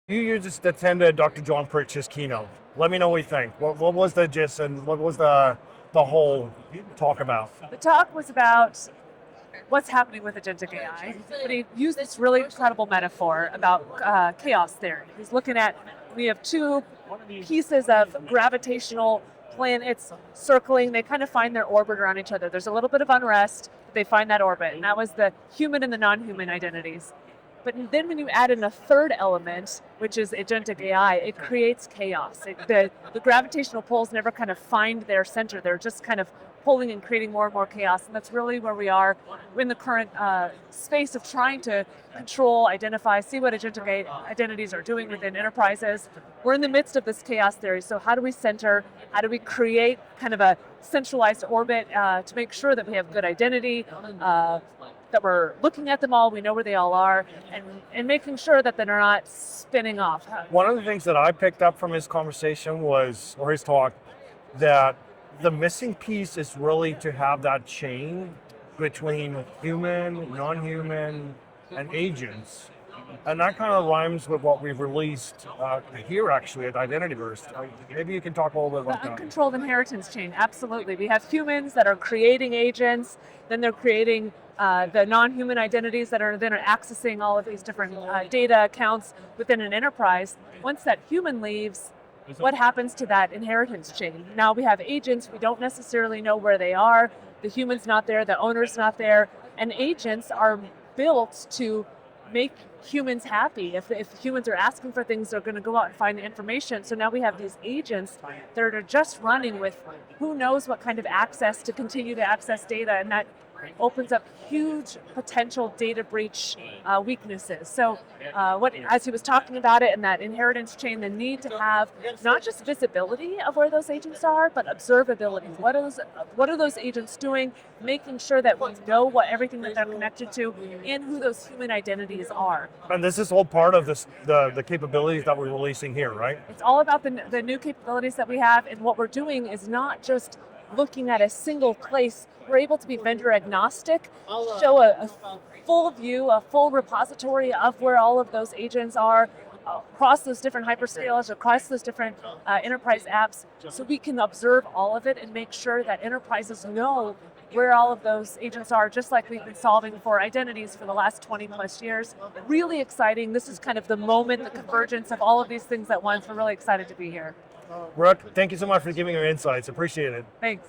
You just attended Dr. John Pritchard's keynote. Let me know what you think. What was the gist and what was the whole talk about? The talk was about what's happening with agentic AI, but he used this really incredible metaphor about chaos theory. He's looking at, we have two pieces of gravitational planets circling. They kind of find their orbit around each other. There's a little bit of unrest, but they find that orbit, and that was the human and the non-human identities. But then when you add in a third element, which is agentic AI, it creates chaos. The gravitational poles never kind of find their center. They're just kind of pulling and creating more and more chaos. And that's really where we are in the current space of trying to control, identify, see what agentic identities are doing within enterprises. We're in the midst of this chaos theory. So how do we center? How do we create kind of a centralized orbit to make sure that we have good identity, that we're looking at them all, we know where they all are, and making sure that they're not spinning off. One of the things that I picked up from his conversation or his talk, that the missing piece is really to have that chain between human, non-human, and agents. And that kind of rhymes with what we've released here actually at Identiverse. Maybe you can talk a little bit about The that. uncontrolled inheritance chain, absolutely. We have humans that are creating agents, then they're creating the non-human identities that are then accessing all of these different data accounts within an enterprise. Once that human leaves, what happens to that inheritance chain? Now we have agents, we don't necessarily know where they are, the human's not there, the owner's not there, and agents are built to make humans happy. If humans are asking for things, they're going to go out and find the information. So now we have these agents that are just running with who knows what kind of access to continue to access data, and that opens up huge potential data breach weaknesses. So as he was talking about it in that inheritance chain, the need to have not just visibility of where those agents are, but observability. What are those agents doing? Making sure that we know everything that they're connected to and who those human identities are. And this is all part of the capabilities that we're releasing here, right? It's all about the new capabilities that we have, and what we're doing is not just looking at a single place. We're able to be vendor agnostic, show a full view, a full repository of where all of those agents are across those different hyperscalers, across those different enterprise apps, so we can observe all of it and make sure that enterprises know where all of those agents are, just like we've been solving for identities for the last 20 plus years. Really exciting. This is kind of the moment, the convergence of all of these things at once. We're really excited to be here. Brooke, thank you so much for giving your insights. Appreciate it. Thanks.